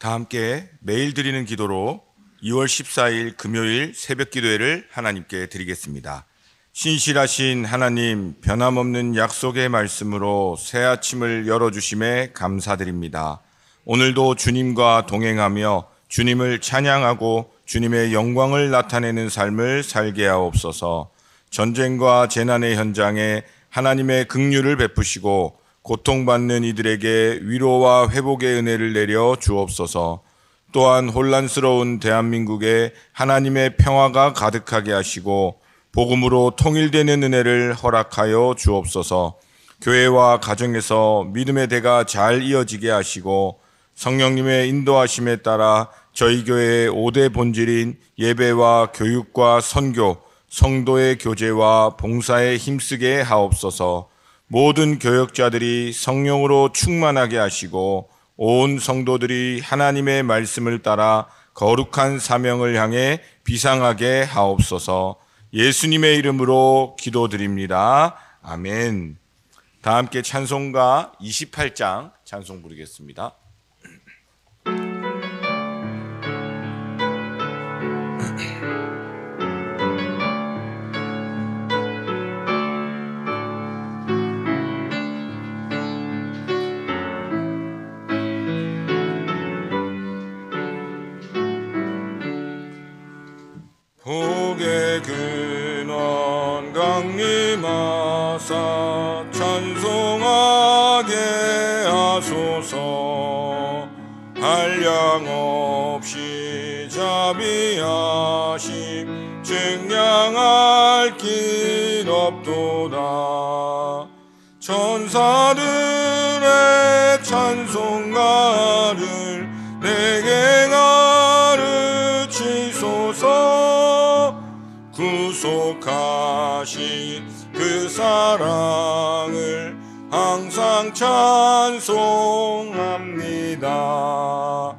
다 함께 매일 드리는 기도로 2월 14일 금요일 새벽 기도회를 하나님께 드리겠습니다. 신실하신 하나님, 변함없는 약속의 말씀으로 새 아침을 열어주심에 감사드립니다. 오늘도 주님과 동행하며 주님을 찬양하고 주님의 영광을 나타내는 삶을 살게 하옵소서. 전쟁과 재난의 현장에 하나님의 긍휼을 베푸시고 고통받는 이들에게 위로와 회복의 은혜를 내려 주옵소서. 또한 혼란스러운 대한민국에 하나님의 평화가 가득하게 하시고 복음으로 통일되는 은혜를 허락하여 주옵소서. 교회와 가정에서 믿음의 대가 잘 이어지게 하시고 성령님의 인도하심에 따라 저희 교회의 5대 본질인 예배와 교육과 선교, 성도의 교제와 봉사에 힘쓰게 하옵소서. 모든 교역자들이 성령으로 충만하게 하시고 온 성도들이 하나님의 말씀을 따라 거룩한 사명을 향해 비상하게 하옵소서. 예수님의 이름으로 기도드립니다. 아멘. 다 함께 찬송가 28장 찬송 부르겠습니다. 복의 근원 강림하사 찬송하게 하소서. 한량 없이 자비하심 증량할 길 없도다. 천사들의 찬송가를 내게 가르치소서. 구속하신 그 사랑을 항상 찬송합니다.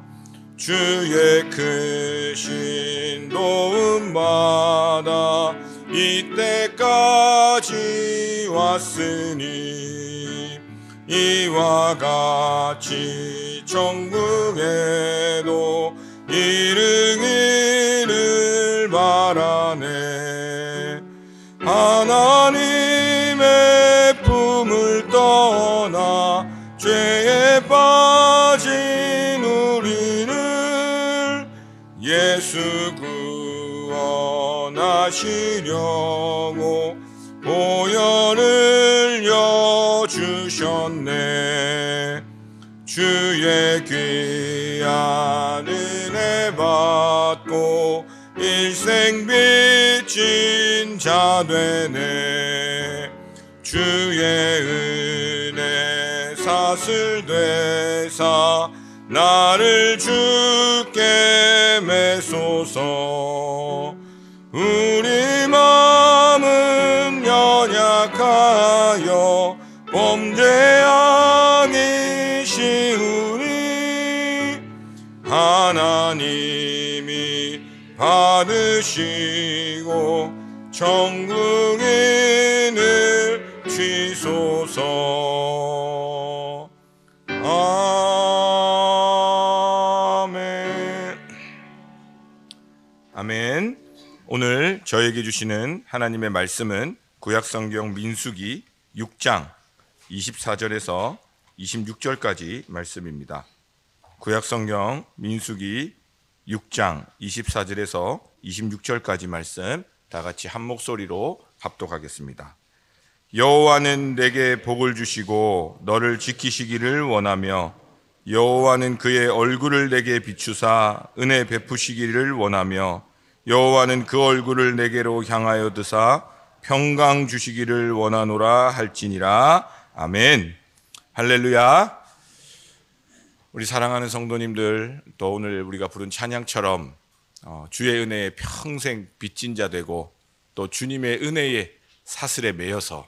주의 크신 도움 받아 이때까지 왔으니 이와 같이 천국에도 이르기를 바라네. 하나님의 품을 떠나 죄에 빠진 우리를 예수 구원하시려고 보혈을 여주셨네. 주의 귀한 은혜 받고 일생 빚진 자 되네. 주의 은혜 사슬 되사 나를 주께 매소서. 우리 마음은 연약하여 범죄하기 쉬우니 하나님이 받으시고 천국인을 주소서. 아멘. 아멘. 오늘 저에게 주시는 하나님의 말씀은 구약성경 민수기 6장 24절에서 26절까지 말씀입니다. 구약성경 민수기 6장 24절에서 26절까지 말씀 다 같이 한 목소리로 합독하겠습니다. 여호와는 내게 복을 주시고 너를 지키시기를 원하며 여호와는 그의 얼굴을 내게 비추사 은혜 베푸시기를 원하며 여호와는 그 얼굴을 내게로 향하여 드사 평강 주시기를 원하노라 할지니라. 아멘. 할렐루야. 우리 사랑하는 성도님들, 또 오늘 우리가 부른 찬양처럼 주의 은혜에 평생 빚진 자 되고 또 주님의 은혜의 사슬에 매여서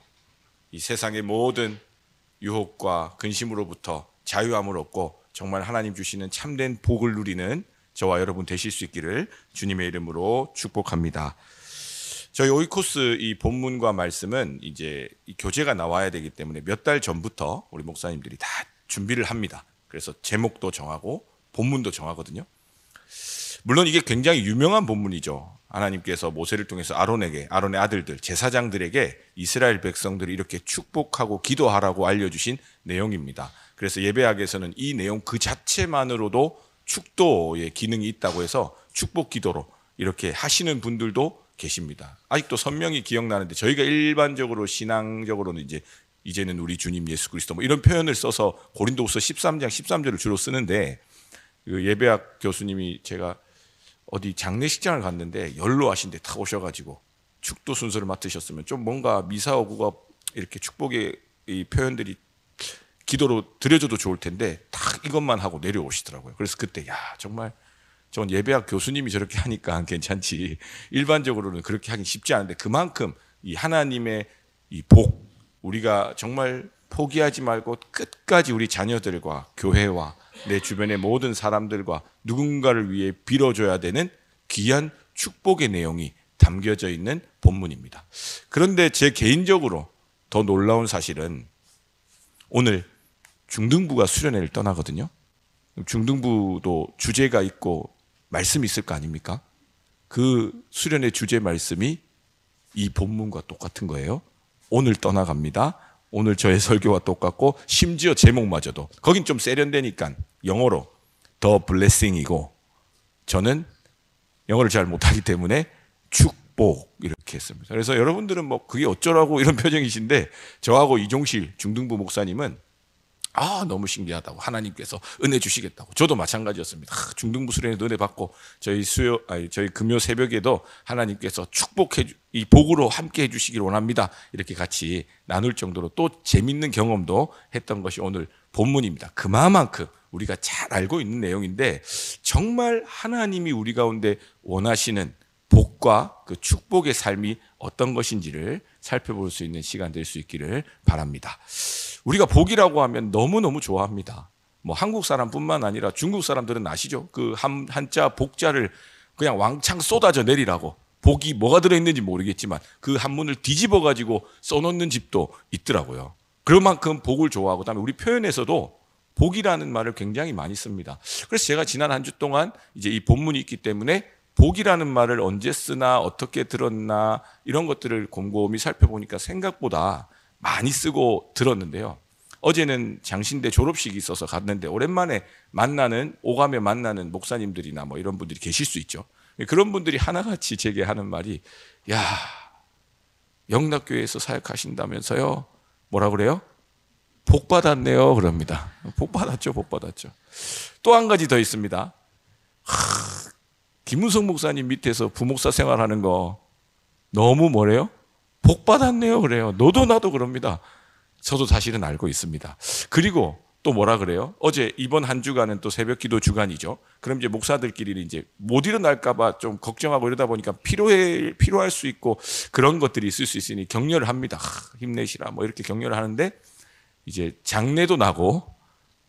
이 세상의 모든 유혹과 근심으로부터 자유함을 얻고 정말 하나님 주시는 참된 복을 누리는 저와 여러분 되실 수 있기를 주님의 이름으로 축복합니다. 저희 오이코스 이 본문과 말씀은 이제 이 교재가 나와야 되기 때문에 몇 달 전부터 우리 목사님들이 다 준비를 합니다. 그래서 제목도 정하고 본문도 정하거든요. 물론 이게 굉장히 유명한 본문이죠. 하나님께서 모세를 통해서 아론의 아들들, 제사장들에게 이스라엘 백성들이 이렇게 축복하고 기도하라고 알려주신 내용입니다. 그래서 예배학에서는 이 내용 그 자체만으로도 축도의 기능이 있다고 해서 축복 기도로 이렇게 하시는 분들도 계십니다. 아직도 선명히 기억나는데 저희가 일반적으로 신앙적으로는 이제는 우리 주님 예수 그리스도 뭐 이런 표현을 써서 고린도후서 13장 13절을 주로 쓰는데, 그 예배학 교수님이 제가 어디 장례식장을 갔는데 연로하신데 탁 오셔가지고 축도 순서를 맡으셨으면 좀 뭔가 미사오구가 이렇게 축복의 이 표현들이 기도로 드려줘도 좋을 텐데 딱 이것만 하고 내려오시더라고요. 그래서 그때 야 정말 전 예배학 교수님이 저렇게 하니까 괜찮지 일반적으로는 그렇게 하긴 쉽지 않은데, 그만큼 이 하나님의 이 복, 우리가 정말 포기하지 말고 끝까지 우리 자녀들과 교회와 내 주변의 모든 사람들과 누군가를 위해 빌어줘야 되는 귀한 축복의 내용이 담겨져 있는 본문입니다. 그런데 제 개인적으로 더 놀라운 사실은 오늘 중등부가 수련회를 떠나거든요. 중등부도 주제가 있고 말씀이 있을 거 아닙니까? 그 수련회 주제 말씀이 이 본문과 똑같은 거예요. 오늘 떠나갑니다. 오늘 저의 설교와 똑같고 심지어 제목마저도 거긴 좀 세련되니까 영어로 더 블레싱이고, 저는 영어를 잘 못하기 때문에 축복 이렇게 했습니다. 그래서 여러분들은 뭐 그게 어쩌라고 이런 표정이신데 저하고 이종실 중등부 목사님은 너무 신기하다고, 하나님께서 은혜 주시겠다고. 저도 마찬가지였습니다. 중등부 수련회도 은혜 받고 저희 금요 새벽에도 하나님께서 이 복으로 함께 해주시길 원합니다. 이렇게 같이 나눌 정도로 또 재밌는 경험도 했던 것이 오늘 본문입니다. 그만큼 우리가 잘 알고 있는 내용인데 정말 하나님이 우리 가운데 원하시는 복과 그 축복의 삶이 어떤 것인지를 살펴볼 수 있는 시간 될 수 있기를 바랍니다. 우리가 복이라고 하면 너무너무 좋아합니다. 뭐 한국 사람뿐만 아니라 중국 사람들은 아시죠? 그 한자 복자를 그냥 왕창 쏟아져 내리라고, 복이 뭐가 들어있는지 모르겠지만 그 한문을 뒤집어 가지고 써놓는 집도 있더라고요. 그만큼 복을 좋아하고, 그다음에 우리 표현에서도 복이라는 말을 굉장히 많이 씁니다. 그래서 제가 지난 한 주 동안 이제 이 본문이 있기 때문에 복이라는 말을 언제 쓰나 어떻게 들었나 이런 것들을 곰곰이 살펴보니까 생각보다 많이 쓰고 들었는데요. 어제는 장신대 졸업식이 있어서 갔는데 오랜만에 오가며 만나는 목사님들이나 뭐 이런 분들이 계실 수 있죠. 그런 분들이 하나같이 제게 하는 말이, 야, 영락교회에서 사역하신다면서요? 뭐라 그래요? 복 받았네요. 그럽니다. 복 받았죠. 또 한 가지 더 있습니다. 김은성 목사님 밑에서 부목사 생활하는 거 너무 뭐래요? 복 받았네요. 그래요. 너도 나도 그럽니다. 저도 사실은 알고 있습니다. 그리고 또 뭐라 그래요? 어제 이번 한 주간은 또 새벽 기도 주간이죠. 그럼 이제 목사들끼리는 이제 못 일어날까봐 좀 걱정하고 이러다 보니까 필요할 수 있고 그런 것들이 있을 수 있으니 격려를 합니다. 힘내시라 뭐 이렇게 격려를 하는데, 이제 장례도 나고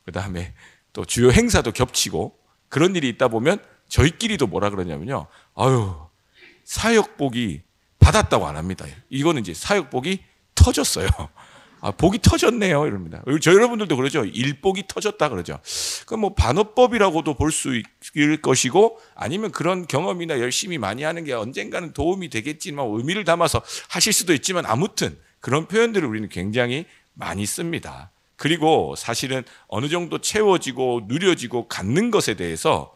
그다음에 또 주요 행사도 겹치고 그런 일이 있다 보면 저희끼리도 뭐라 그러냐면요. 사역복이 받았다고 안 합니다. 이거는 이제 사역복이 터졌어요. 복이 터졌네요. 이럽니다. 저 여러분들도 그러죠. 일복이 터졌다 그러죠. 그럼 뭐 반어법이라고도 볼 수 있을 것이고, 아니면 그런 경험이나 열심히 많이 하는 게 언젠가는 도움이 되겠지만 의미를 담아서 하실 수도 있지만, 아무튼 그런 표현들을 우리는 굉장히 많이 씁니다. 그리고 사실은 어느 정도 채워지고 누려지고 갖는 것에 대해서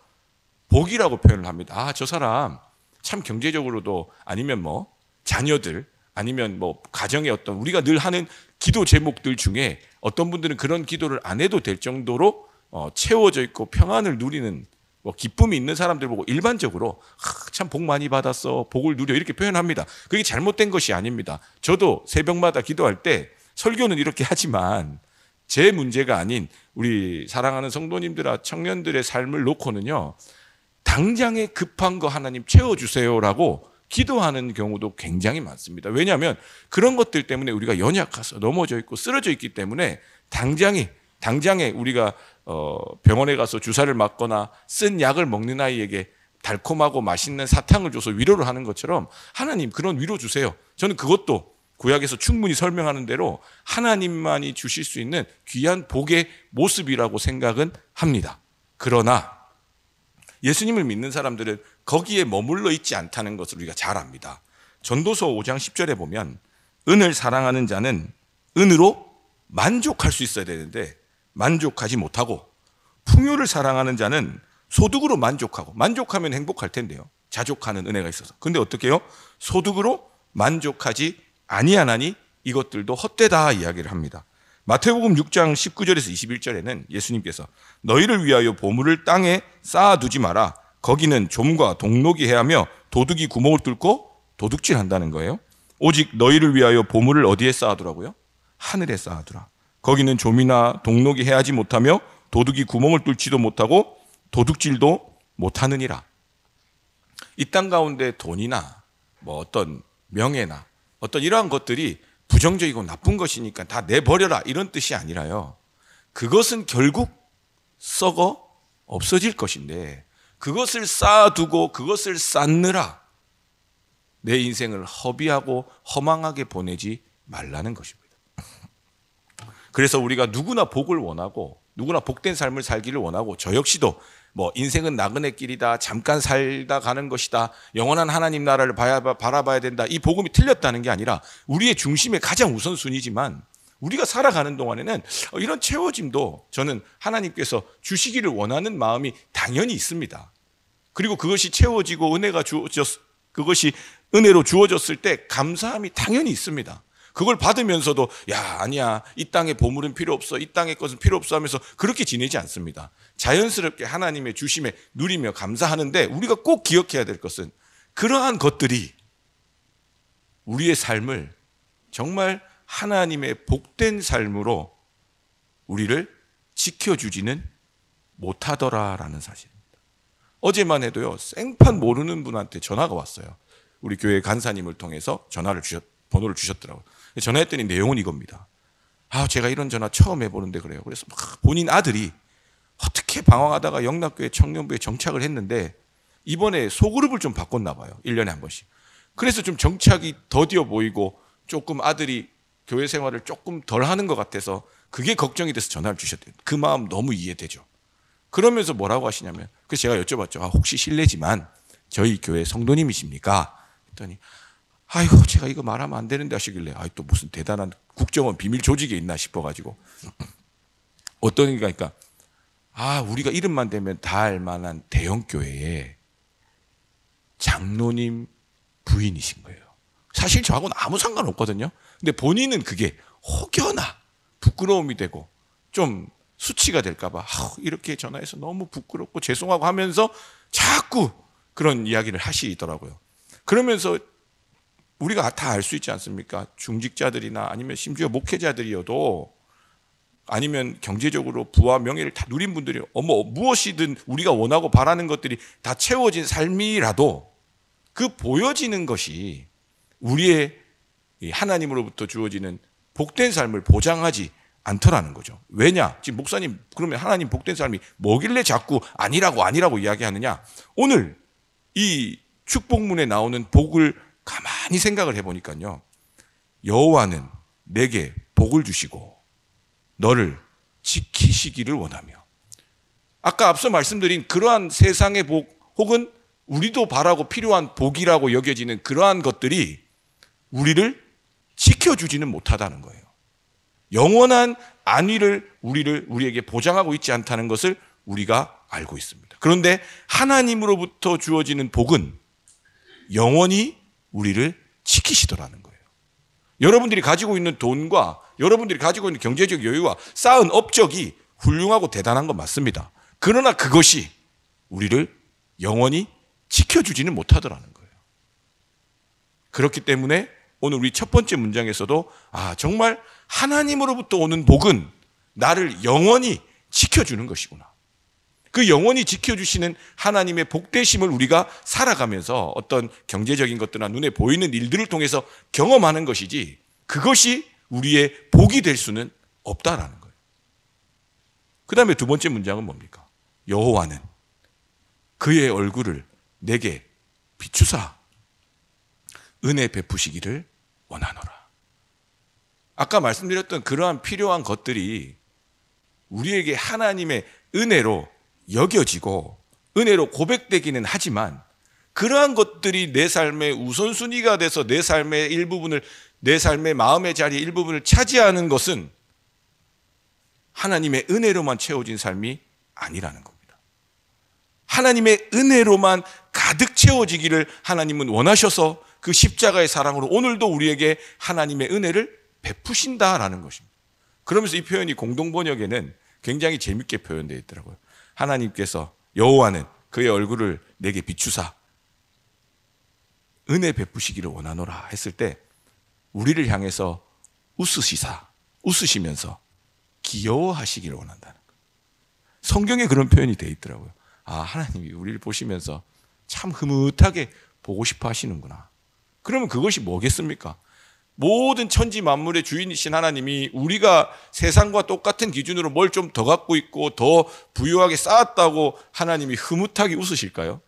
복이라고 표현을 합니다. 저 사람 참 경제적으로도, 아니면 뭐 자녀들, 아니면 뭐 가정의 어떤 우리가 늘 하는 기도 제목들 중에 어떤 분들은 그런 기도를 안 해도 될 정도로 채워져 있고 평안을 누리는 뭐 기쁨이 있는 사람들 보고 일반적으로 참 복 많이 받았어, 복을 누려 이렇게 표현합니다. 그게 잘못된 것이 아닙니다. 저도 새벽마다 기도할 때 설교는 이렇게 하지만 제 문제가 아닌 우리 사랑하는 성도님들아 청년들의 삶을 놓고는요, 당장에 급한 거 하나님 채워주세요라고 기도하는 경우도 굉장히 많습니다. 왜냐하면 그런 것들 때문에 우리가 연약해서 넘어져 있고 쓰러져 있기 때문에 당장에 우리가 병원에 가서 주사를 맞거나 쓴 약을 먹는 아이에게 달콤하고 맛있는 사탕을 줘서 위로를 하는 것처럼 하나님 그런 위로 주세요. 저는 그것도 구약에서 충분히 설명하는 대로 하나님만이 주실 수 있는 귀한 복의 모습이라고 생각은 합니다. 그러나 예수님을 믿는 사람들은 거기에 머물러 있지 않다는 것을 우리가 잘 압니다. 전도서 5장 10절에 보면 은을 사랑하는 자는 은으로 만족할 수 있어야 되는데 만족하지 못하고, 풍요를 사랑하는 자는 소득으로 만족하고, 만족하면 행복할 텐데요, 자족하는 은혜가 있어서. 근데 어떻게 해요? 소득으로 만족하지 아니하나니 이것들도 헛되다 이야기를 합니다. 마태복음 6장 19절에서 21절에는 예수님께서 너희를 위하여 보물을 땅에 쌓아두지 마라. 거기는 좀과 동록이 해하며 도둑이 구멍을 뚫고 도둑질한다는 거예요. 오직 너희를 위하여 보물을 어디에 쌓아두라고요? 하늘에 쌓아두라. 거기는 좀이나 동록이 해하지 못하며 도둑이 구멍을 뚫지도 못하고 도둑질도 못하느니라. 이 땅 가운데 돈이나 뭐 어떤 명예나 어떤 이러한 것들이 부정적이고 나쁜 것이니까 다 내버려라 이런 뜻이 아니라요, 그것은 결국 썩어 없어질 것인데 그것을 쌓아두고 그것을 쌓느라 내 인생을 허비하고 허망하게 보내지 말라는 것입니다. 그래서 우리가 누구나 복을 원하고 누구나 복된 삶을 살기를 원하고, 저 역시도 뭐 인생은 나그네 길이다, 잠깐 살다 가는 것이다, 영원한 하나님 나라를 바라봐야 된다, 이 복음이 틀렸다는 게 아니라 우리의 중심의 가장 우선순위지만 우리가 살아가는 동안에는 이런 채워짐도 저는 하나님께서 주시기를 원하는 마음이 당연히 있습니다. 그리고 그것이 채워지고 그것이 은혜로 주어졌을 때 감사함이 당연히 있습니다. 그걸 받으면서도 야 아니야, 이 땅의 보물은 필요 없어, 이 땅의 것은 필요 없어 하면서 그렇게 지내지 않습니다. 자연스럽게 하나님의 주심에 누리며 감사하는데, 우리가 꼭 기억해야 될 것은 그러한 것들이 우리의 삶을 정말 하나님의 복된 삶으로 우리를 지켜주지는 못하더라라는 사실입니다. 어제만 해도요, 생판 모르는 분한테 전화가 왔어요. 우리 교회 간사님을 통해서 번호를 주셨더라고요. 전화했더니 내용은 이겁니다. 제가 이런 전화 처음 해보는데 그래요. 그래서 막 본인 아들이 어떻게 방황하다가 영락교회 청년부에 정착을 했는데 이번에 소그룹을 좀 바꿨나 봐요. 1년에 한 번씩. 그래서 좀 정착이 더디어 보이고 조금 아들이 교회 생활을 조금 덜 하는 것 같아서 그게 걱정이 돼서 전화를 주셨대요. 그 마음 너무 이해되죠. 그러면서 뭐라고 하시냐면, 그래서 제가 여쭤봤죠. 혹시 실례지만 저희 교회 성도님이십니까? 했더니 아이고 제가 이거 말하면 안 되는데 하시길래 또 무슨 대단한 국정원 비밀 조직에 있나 싶어가지고 어떤 얘기가, 그러니까 우리가 이름만 대면 다 알만한 대형 교회에 장로님 부인이신 거예요. 사실 저하고는 아무 상관없거든요. 근데 본인은 그게 혹여나 부끄러움이 되고 좀 수치가 될까봐 이렇게 전화해서 너무 부끄럽고 죄송하고 하면서 자꾸 그런 이야기를 하시더라고요. 그러면서 우리가 다 알 수 있지 않습니까? 중직자들이나 아니면 심지어 목회자들이어도, 아니면 경제적으로 부와 명예를 다 누린 분들이 무엇이든 우리가 원하고 바라는 것들이 다 채워진 삶이라도 그 보여지는 것이 우리의 하나님으로부터 주어지는 복된 삶을 보장하지 않더라는 거죠. 왜냐? 지금 목사님 그러면 하나님 복된 삶이 뭐길래 자꾸 아니라고 이야기하느냐? 오늘 이 축복문에 나오는 복을 가만히 생각을 해보니까요, 여호와는 내게 복을 주시고 너를 지키시기를 원하며, 아까 앞서 말씀드린 그러한 세상의 복 혹은 우리도 바라고 필요한 복이라고 여겨지는 그러한 것들이 우리를 지켜주지는 못하다는 거예요. 영원한 안위를 우리에게 보장하고 있지 않다는 것을 우리가 알고 있습니다. 그런데 하나님으로부터 주어지는 복은 영원히 우리를 지키시더라는 거예요. 여러분들이 가지고 있는 돈과 여러분들이 가지고 있는 경제적 여유와 쌓은 업적이 훌륭하고 대단한 건 맞습니다. 그러나 그것이 우리를 영원히 지켜주지는 못하더라는 거예요. 그렇기 때문에 오늘 우리 첫 번째 문장에서도 정말 하나님으로부터 오는 복은 나를 영원히 지켜주는 것이구나. 그 영원히 지켜주시는 하나님의 복되심을 우리가 살아가면서 어떤 경제적인 것들이나 눈에 보이는 일들을 통해서 경험하는 것이지, 그것이 우리의 복이 될 수는 없다라는 거예요. 그 다음에 두 번째 문장은 뭡니까? 여호와는 그의 얼굴을 내게 비추사 은혜 베푸시기를 원하노라. 아까 말씀드렸던 그러한 필요한 것들이 우리에게 하나님의 은혜로 여겨지고 은혜로 고백되기는 하지만 그러한 것들이 내 삶의 우선순위가 돼서 내 삶의 일부분을, 내 삶의 마음의 자리 일부분을 차지하는 것은 하나님의 은혜로만 채워진 삶이 아니라는 겁니다. 하나님의 은혜로만 가득 채워지기를 하나님은 원하셔서 그 십자가의 사랑으로 오늘도 우리에게 하나님의 은혜를 베푸신다라는 것입니다. 그러면서 이 표현이 공동번역에는 굉장히 재밌게 표현되어 있더라고요. 하나님께서, 여호와는 그의 얼굴을 내게 비추사 은혜 베푸시기를 원하노라 했을 때 우리를 향해서 웃으시면서 귀여워하시기를 원한다는 거예요. 성경에 그런 표현이 되어 있더라고요. 아, 하나님이 우리를 보시면서 참 흐뭇하게 보고 싶어 하시는구나. 그러면 그것이 뭐겠습니까? 모든 천지 만물의 주인이신 하나님이 우리가 세상과 똑같은 기준으로 뭘 좀 더 갖고 있고 더 부유하게 쌓았다고 하나님이 흐뭇하게 웃으실까요?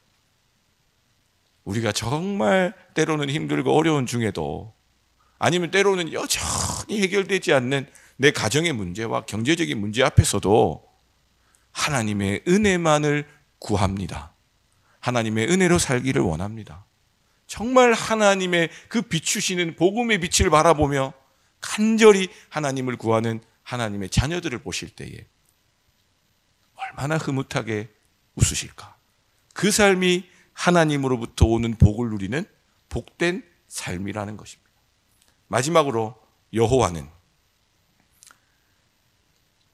우리가 정말 때로는 힘들고 어려운 중에도, 아니면 때로는 여전히 해결되지 않는 내 가정의 문제와 경제적인 문제 앞에서도 하나님의 은혜만을 구합니다. 하나님의 은혜로 살기를 원합니다. 정말 하나님의 그 비추시는 복음의 빛을 바라보며 간절히 하나님을 구하는 하나님의 자녀들을 보실 때에 얼마나 흐뭇하게 웃으실까. 그 삶이 하나님으로부터 오는 복을 누리는 복된 삶이라는 것입니다. 마지막으로 여호와는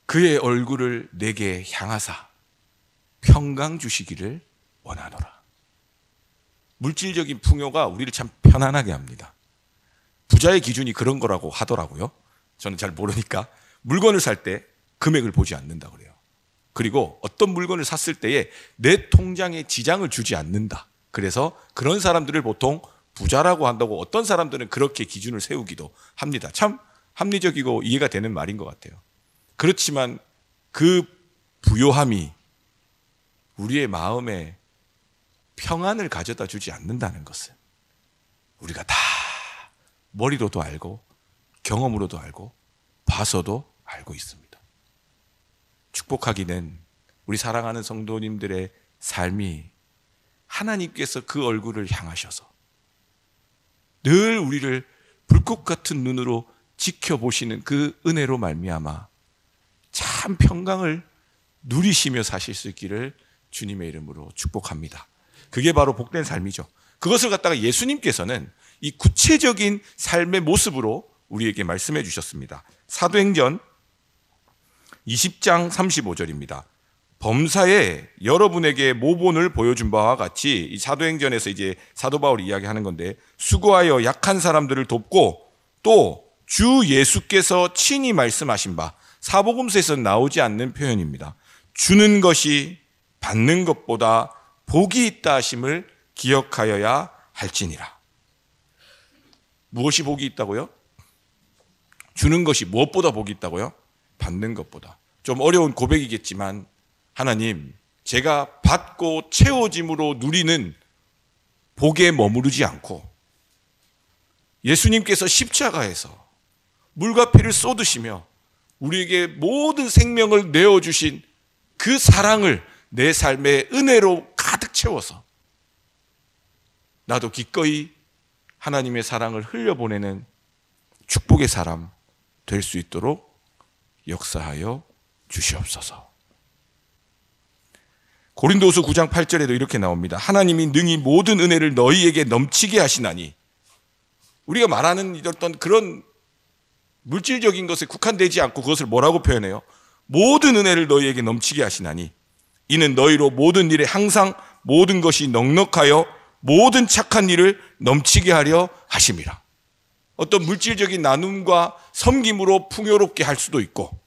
그의 얼굴을 내게 향하사 평강 주시기를 원하노라. 물질적인 풍요가 우리를 참 편안하게 합니다. 부자의 기준이 그런 거라고 하더라고요. 저는 잘 모르니까. 물건을 살 때 금액을 보지 않는다 그래요. 그리고 어떤 물건을 샀을 때에 내 통장에 지장을 주지 않는다. 그래서 그런 사람들을 보통 부자라고 한다고 어떤 사람들은 그렇게 기준을 세우기도 합니다. 참 합리적이고 이해가 되는 말인 것 같아요. 그렇지만 그 부요함이 우리의 마음에 평안을 가져다 주지 않는다는 것은 우리가 다 머리로도 알고 경험으로도 알고 봐서도 알고 있습니다. 축복하기는 우리 사랑하는 성도님들의 삶이 하나님께서 그 얼굴을 향하셔서 늘 우리를 불꽃 같은 눈으로 지켜보시는 그 은혜로 말미암아 참 평강을 누리시며 사실 수 있기를 주님의 이름으로 축복합니다. 그게 바로 복된 삶이죠. 그것을 갖다가 예수님께서는 이 구체적인 삶의 모습으로 우리에게 말씀해 주셨습니다. 사도행전 20장 35절입니다. 범사에 여러분에게 모본을 보여준 바와 같이, 이 사도행전에서 이제 사도 바울이 이야기하는 건데, 수고하여 약한 사람들을 돕고 또 주 예수께서 친히 말씀하신 바, 사복음서에서 나오지 않는 표현입니다. 주는 것이 받는 것보다 복이 있다 하심을 기억하여야 할지니라. 무엇이 복이 있다고요? 주는 것이 무엇보다 복이 있다고요? 받는 것보다. 좀 어려운 고백이겠지만, 하나님, 제가 받고 채워짐으로 누리는 복에 머무르지 않고 예수님께서 십자가에서 물과 피를 쏟으시며 우리에게 모든 생명을 내어주신 그 사랑을 내 삶의 은혜로 가득 채워서 나도 기꺼이 하나님의 사랑을 흘려보내는 축복의 사람 될 수 있도록 역사하여 주시옵소서. 고린도후서 9장 8절에도 이렇게 나옵니다. 하나님이 능히 모든 은혜를 너희에게 넘치게 하시나니. 우리가 말하는 어떤 그런 물질적인 것에 국한되지 않고 그것을 뭐라고 표현해요? 모든 은혜를 너희에게 넘치게 하시나니 이는 너희로 모든 일에 항상 모든 것이 넉넉하여 모든 착한 일을 넘치게 하려 하심이라. 어떤 물질적인 나눔과 섬김으로 풍요롭게 할 수도 있고,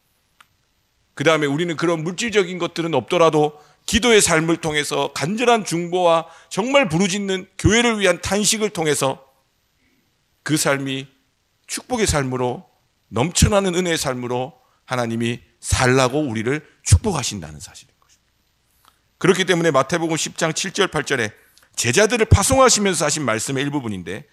그 다음에 우리는 그런 물질적인 것들은 없더라도 기도의 삶을 통해서 간절한 중보와 정말 부르짖는 교회를 위한 탄식을 통해서 그 삶이 축복의 삶으로, 넘쳐나는 은혜의 삶으로 하나님이 살라고 우리를 축복하신다는 사실인 것입니다. 그렇기 때문에 마태복음 10장 7절 8절에 제자들을 파송하시면서 하신 말씀의 일부분인데,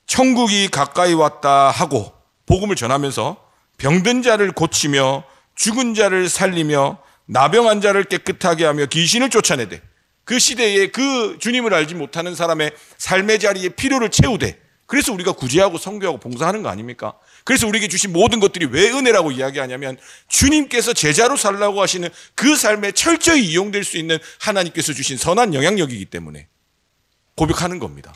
천국이 가까이 왔다 하고 복음을 전하면서 병든 자를 고치며 죽은 자를 살리며 나병 환자를 깨끗하게 하며 귀신을 쫓아내되 그 시대에 그 주님을 알지 못하는 사람의 삶의 자리에 필요를 채우되, 그래서 우리가 구제하고 선교하고 봉사하는 거 아닙니까? 그래서 우리에게 주신 모든 것들이 왜 은혜라고 이야기하냐면 주님께서 제자로 살라고 하시는 그 삶에 철저히 이용될 수 있는 하나님께서 주신 선한 영향력이기 때문에 고백하는 겁니다.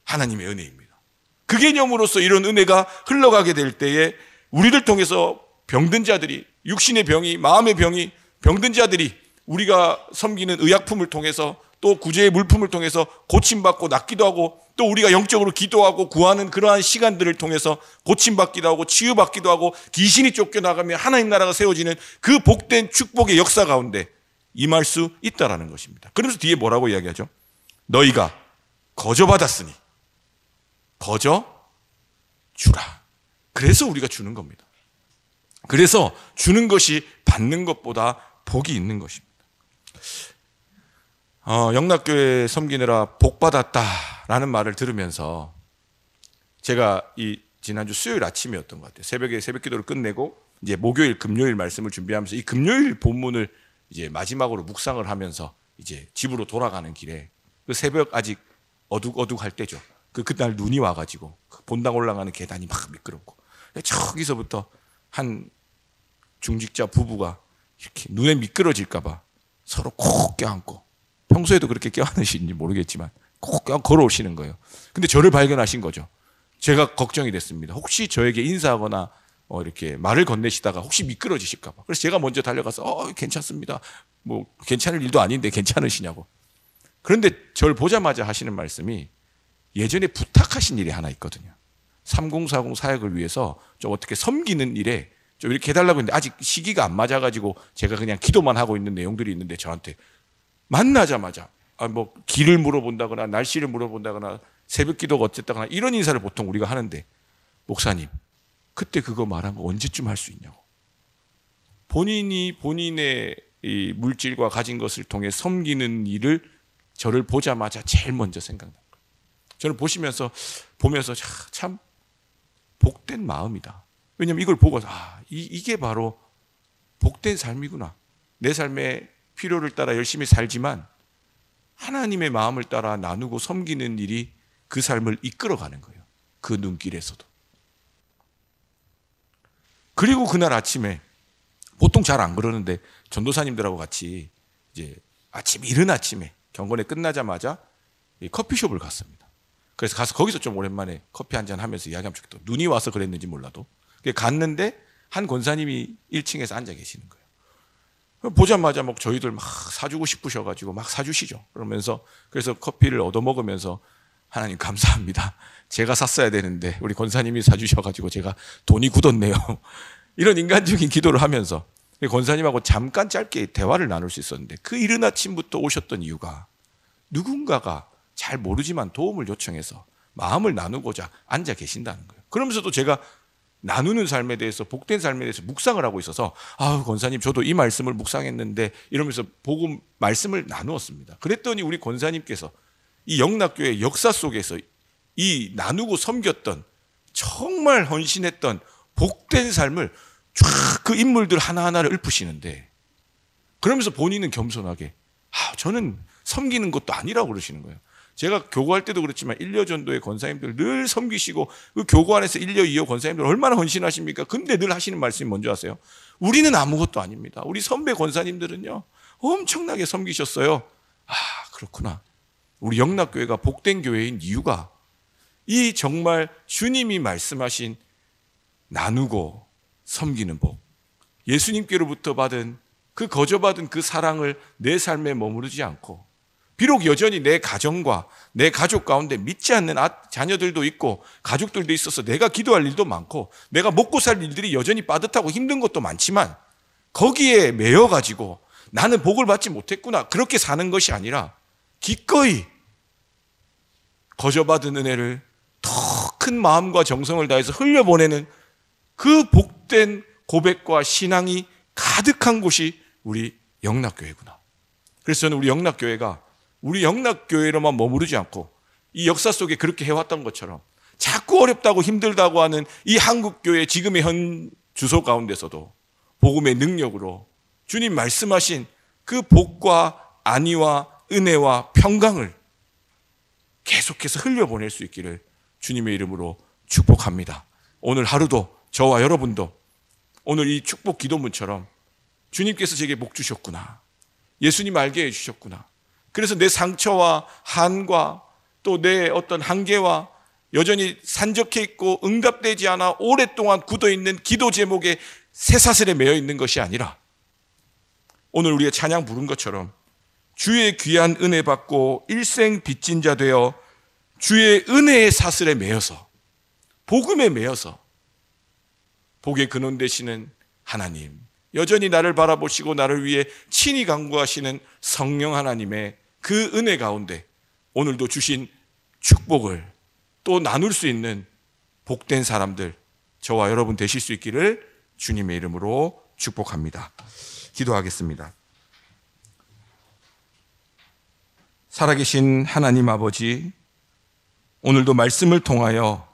하나님의 은혜입니다. 그 개념으로서 이런 은혜가 흘러가게 될 때에 우리를 통해서 병든 자들이, 육신의 병이, 마음의 병이, 병든 자들이 우리가 섬기는 의약품을 통해서 또 구제의 물품을 통해서 고침받고 낫기도 하고, 또 우리가 영적으로 기도하고 구하는 그러한 시간들을 통해서 고침받기도 하고 치유받기도 하고 귀신이 쫓겨나가며 하나님 나라가 세워지는 그 복된 축복의 역사 가운데 임할 수 있다라는 것입니다. 그러면서 뒤에 뭐라고 이야기하죠? 너희가 거저 받았으니 거저 주라. 그래서 우리가 주는 겁니다. 그래서 주는 것이 받는 것보다 복이 있는 것입니다. 영락교회 섬기느라 복 받았다라는 말을 들으면서 제가 이 지난주 수요일 아침이었던 것 같아요. 새벽에 새벽 기도를 끝내고 이제 목요일, 금요일 말씀을 준비하면서 이 금요일 본문을 이제 마지막으로 묵상을 하면서 이제 집으로 돌아가는 길에 그 새벽 아직 어둑어둑할 때죠. 그날 눈이 와가지고 본당 올라가는 계단이 막 미끄럽고 저기서부터 한 중직자 부부가 이렇게 눈에 미끄러질까봐 서로 콕 껴안고, 평소에도 그렇게 껴안으시는지 모르겠지만 콕 껴안고 걸어오시는 거예요. 근데 저를 발견하신 거죠. 제가 걱정이 됐습니다. 혹시 저에게 인사하거나 이렇게 말을 건네시다가 혹시 미끄러지실까봐. 그래서 제가 먼저 달려가서 괜찮습니다. 뭐 괜찮을 일도 아닌데 괜찮으시냐고. 그런데 저를 보자마자 하시는 말씀이 예전에 부탁하신 일이 하나 있거든요. 3040 사역을 위해서 좀 어떻게 섬기는 일에 좀 이렇게 해달라고 했는데 아직 시기가 안 맞아가지고 제가 그냥 기도만 하고 있는 내용들이 있는데 저한테 만나자마자 뭐 길을 물어본다거나 날씨를 물어본다거나 새벽 기도가 어쨌다거나 이런 인사를 보통 우리가 하는데, 목사님 그때 그거 말한 거 언제쯤 할 수 있냐고. 본인이 본인의 이 물질과 가진 것을 통해 섬기는 일을 저를 보자마자 제일 먼저 생각난 거예요. 저를 보면서 참 복된 마음이다. 왜냐하면 이걸 보고 이게 바로 복된 삶이구나. 내 삶의 필요를 따라 열심히 살지만 하나님의 마음을 따라 나누고 섬기는 일이 그 삶을 이끌어가는 거예요. 그 눈길에서도. 그리고 그날 아침에 보통 잘 안 그러는데 전도사님들하고 같이 이제 이른 아침에 경건회 끝나자마자 커피숍을 갔습니다. 그래서 가서 거기서 좀 오랜만에 커피 한잔 하면서 이야기하면 좋겠다. 눈이 와서 그랬는지 몰라도. 갔는데 한 권사님이 1층에서 앉아 계시는 거예요. 보자마자 막 저희들 막 사주고 싶으셔가지고 막 사주시죠. 그래서 커피를 얻어먹으면서 하나님 감사합니다. 제가 샀어야 되는데 우리 권사님이 사주셔가지고 제가 돈이 굳었네요. 이런 인간적인 기도를 하면서 권사님하고 잠깐 짧게 대화를 나눌 수 있었는데, 그 이른 아침부터 오셨던 이유가 누군가가 잘 모르지만 도움을 요청해서 마음을 나누고자 앉아 계신다는 거예요. 그러면서도 제가 나누는 삶에 대해서, 복된 삶에 대해서 묵상을 하고 있어서 권사님 저도 이 말씀을 묵상했는데 이러면서 복음 말씀을 나누었습니다. 그랬더니 우리 권사님께서 이 영락교회 역사 속에서 이 나누고 섬겼던 정말 헌신했던 복된 삶을 쫙 그 인물들 하나하나를 읊으시는데, 그러면서 본인은 겸손하게 저는 섬기는 것도 아니라고 그러시는 거예요. 제가 교구할 때도 그렇지만 1려 전도의 권사님들 늘 섬기시고, 그 교구 안에서 1려 2여 권사님들 얼마나 헌신하십니까? 근데 늘 하시는 말씀이 뭔지 아세요? 우리는 아무것도 아닙니다. 우리 선배 권사님들은요 엄청나게 섬기셨어요. 그렇구나. 우리 영락교회가 복된 교회인 이유가 이 정말 주님이 말씀하신 나누고 섬기는 복, 예수님께로부터 받은 그 거저받은 그 사랑을 내 삶에 머무르지 않고, 비록 여전히 내 가정과 내 가족 가운데 믿지 않는 자녀들도 있고 가족들도 있어서 내가 기도할 일도 많고 내가 먹고 살 일들이 여전히 빠듯하고 힘든 것도 많지만, 거기에 매여가지고 나는 복을 받지 못했구나 그렇게 사는 것이 아니라 기꺼이 거저받은 은혜를 더 큰 마음과 정성을 다해서 흘려보내는 그 복된 고백과 신앙이 가득한 곳이 우리 영락교회구나. 그래서 저는 우리 영락교회가 우리 영락교회로만 머무르지 않고 이 역사 속에 그렇게 해왔던 것처럼 자꾸 어렵다고 힘들다고 하는 이 한국교회 지금의 현 주소 가운데서도 복음의 능력으로 주님 말씀하신 그 복과 안위와 은혜와 평강을 계속해서 흘려보낼 수 있기를 주님의 이름으로 축복합니다. 오늘 하루도 저와 여러분도 오늘 이 축복 기도문처럼 주님께서 제게 복 주셨구나, 예수님 알게 해주셨구나, 그래서 내 상처와 한과 또 내 어떤 한계와 여전히 산적해 있고 응답되지 않아 오랫동안 굳어있는 기도 제목에 쇠사슬에 매여 있는 것이 아니라 오늘 우리의 찬양 부른 것처럼 주의 귀한 은혜 받고 일생 빚진 자 되어 주의 은혜의 사슬에 매여서 복음에 매여서 복의 근원 되시는 하나님, 여전히 나를 바라보시고 나를 위해 친히 간구하시는 성령 하나님의 그 은혜 가운데 오늘도 주신 축복을 또 나눌 수 있는 복된 사람들, 저와 여러분 되실 수 있기를 주님의 이름으로 축복합니다. 기도하겠습니다. 살아계신 하나님 아버지, 오늘도 말씀을 통하여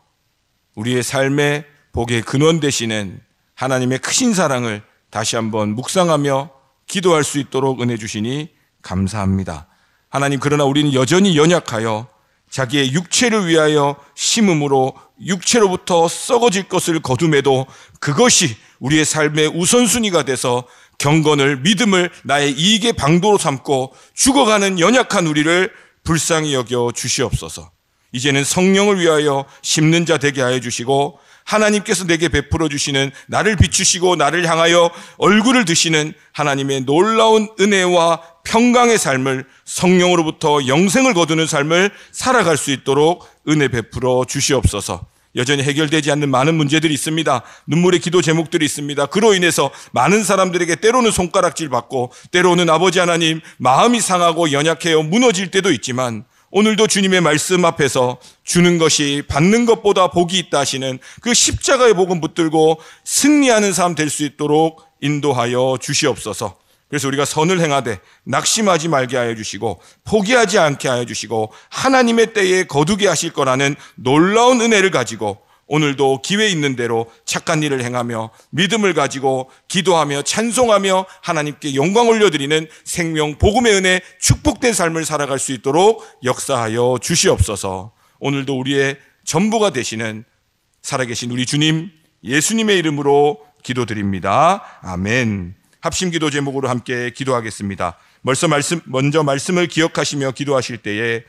우리의 삶의 복의 근원 되시는 하나님의 크신 사랑을 다시 한번 묵상하며 기도할 수 있도록 은혜 주시니 감사합니다. 하나님, 그러나 우리는 여전히 연약하여 자기의 육체를 위하여 심음으로 육체로부터 썩어질 것을 거둠에도 그것이 우리의 삶의 우선순위가 돼서 경건을, 믿음을 나의 이익의 방도로 삼고 죽어가는 연약한 우리를 불쌍히 여겨 주시옵소서. 이제는 성령을 위하여 심는 자 되게 하여 주시고 하나님께서 내게 베풀어 주시는, 나를 비추시고 나를 향하여 얼굴을 드시는 하나님의 놀라운 은혜와 평강의 삶을, 성령으로부터 영생을 거두는 삶을 살아갈 수 있도록 은혜 베풀어 주시옵소서. 여전히 해결되지 않는 많은 문제들이 있습니다. 눈물의 기도 제목들이 있습니다. 그로 인해서 많은 사람들에게 때로는 손가락질 받고 때로는 아버지 하나님 마음이 상하고 연약해요 무너질 때도 있지만, 오늘도 주님의 말씀 앞에서 주는 것이 받는 것보다 복이 있다 하시는 그 십자가의 복음 붙들고 승리하는 삶 될 수 있도록 인도하여 주시옵소서. 그래서 우리가 선을 행하되 낙심하지 말게 하여 주시고 포기하지 않게 하여 주시고 하나님의 때에 거두게 하실 거라는 놀라운 은혜를 가지고 오늘도 기회 있는 대로 착한 일을 행하며 믿음을 가지고 기도하며 찬송하며 하나님께 영광 올려드리는 생명 복음의 은혜, 축복된 삶을 살아갈 수 있도록 역사하여 주시옵소서. 오늘도 우리의 전부가 되시는 살아계신 우리 주님 예수님의 이름으로 기도드립니다. 아멘. 합심기도 제목으로 함께 기도하겠습니다. 먼저 말씀을 기억하시며 기도하실 때에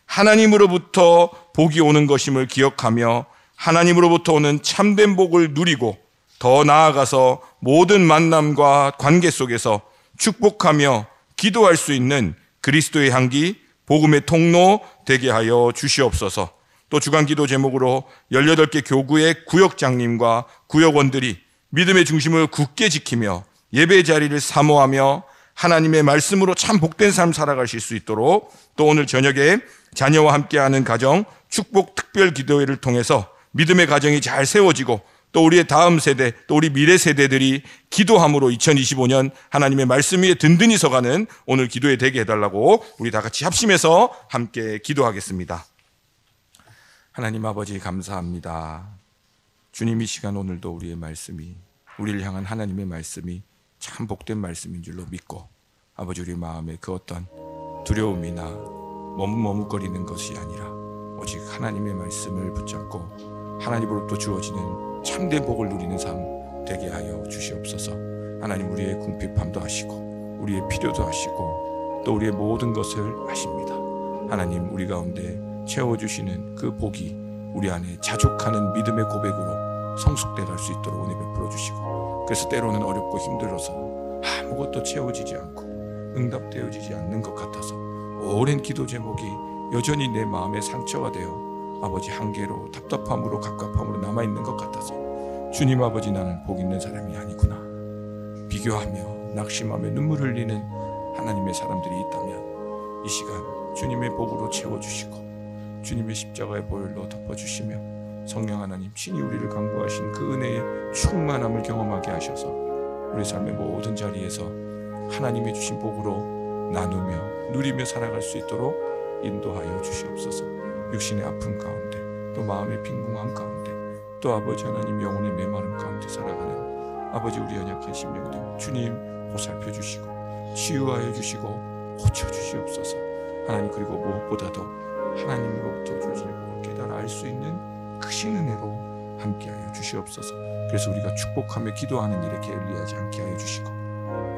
하나님으로부터 복이 오는 것임을 기억하며 하나님으로부터 오는 참된 복을 누리고 더 나아가서 모든 만남과 관계 속에서 축복하며 기도할 수 있는 그리스도의 향기, 복음의 통로 되게 하여 주시옵소서. 또 주간기도 제목으로 18개 교구의 구역장님과 구역원들이 믿음의 중심을 굳게 지키며 예배 자리를 사모하며 하나님의 말씀으로 참 복된 삶 살아가실 수 있도록, 또 오늘 저녁에 자녀와 함께하는 가정 축복 특별 기도회를 통해서 믿음의 가정이 잘 세워지고 또 우리의 다음 세대, 또 우리 미래 세대들이 기도함으로 2025년 하나님의 말씀 위에 든든히 서가는 오늘 기도회 되게 해달라고 우리 다 같이 합심해서 함께 기도하겠습니다. 하나님 아버지 감사합니다. 주님, 이 시간 오늘도 우리의 말씀이, 우리를 향한 하나님의 말씀이 참 복된 말씀인 줄로 믿고 아버지, 우리 마음에 그 어떤 두려움이나 머뭇거리는 것이 아니라 오직 하나님의 말씀을 붙잡고 하나님으로부터 주어지는 참된 복을 누리는 삶 되게 하여 주시옵소서. 하나님, 우리의 궁핍함도 아시고 우리의 필요도 아시고 또 우리의 모든 것을 아십니다. 하나님, 우리 가운데 채워주시는 그 복이 우리 안에 자족하는 믿음의 고백으로 성숙돼 갈 수 있도록 은혜 베풀어 주시고, 그래서 때로는 어렵고 힘들어서 아무것도 채워지지 않고 응답되어지지 않는 것 같아서 오랜 기도 제목이 여전히 내 마음에 상처가 되어 아버지 한계로, 답답함으로, 갑갑함으로 남아있는 것 같아서 주님 아버지, 나는 복 있는 사람이 아니구나 비교하며 낙심하며 눈물 흘리는 하나님의 사람들이 있다면 이 시간 주님의 복으로 채워주시고 주님의 십자가의 보혈로 덮어주시며 성령 하나님 친히 우리를 강구하신 그 은혜의 충만함을 경험하게 하셔서 우리 삶의 모든 자리에서 하나님이 주신 복으로 나누며 누리며 살아갈 수 있도록 인도하여 주시옵소서. 육신의 아픔 가운데, 또 마음의 빈궁함 가운데, 또 아버지 하나님 영혼의 메마름 가운데 살아가는 아버지 우리 연약한 심령들 주님 보살펴 주시고 치유하여 주시고 고쳐 주시옵소서. 하나님 그리고 무엇보다도 하나님으로부터 주신 복을 깨달아 알 수 있는 크신 은혜로 함께하여 주시옵소서. 그래서 우리가 축복하며 기도하는 일에 게을리하지 않게 하여 주시고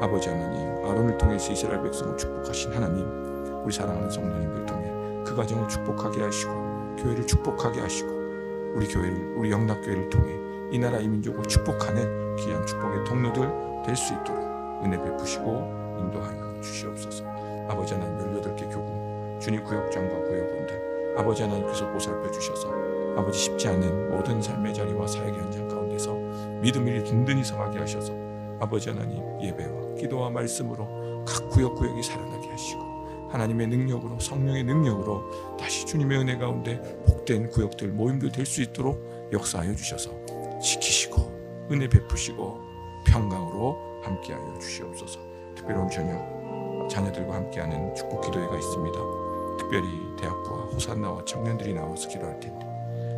아버지 하나님 아론을 통해서 이스라엘 백성을 축복하신 하나님 우리 사랑하는 성도님들 통해 그 가정을 축복하게 하시고 교회를 축복하게 하시고 우리 교회를 우리 영락교회를 통해 이 나라 이 민족을 축복하는 귀한 축복의 통로들 될 수 있도록 은혜 베푸시고 인도하여 주시옵소서. 아버지 하나님 18개 교구 주님 구역장과 구역원들 아버지 하나님께서 보살펴 주셔서 아버지 쉽지 않은 모든 삶의 자리와 사역의 현장 가운데서 믿음을 든든히 성하게 하셔서 아버지 하나님 예배와 기도와 말씀으로 각 구역이 살아나게 하시고 하나님의 능력으로 성령의 능력으로 다시 주님의 은혜 가운데 복된 구역들 모임들 될 수 있도록 역사하여 주셔서 지키시고 은혜 베푸시고 평강으로 함께하여 주시옵소서. 특별히 오늘 저녁 자녀들과 함께하는 축복 기도회가 있습니다. 특별히 대학부와 호산나와 청년들이 나와서 기도할 텐데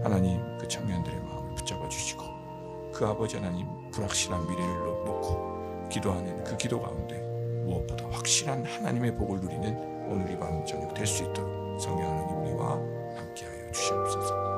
하나님 그 청년들의 마음을 붙잡아 주시고 그 아버지 하나님 불확실한 미래를 놓고 기도하는 그 기도 가운데 무엇보다 확실한 하나님의 복을 누리는 오늘 이 밤 저녁 될 수 있도록 성령 하나님 우리와 함께하여 주시옵소서.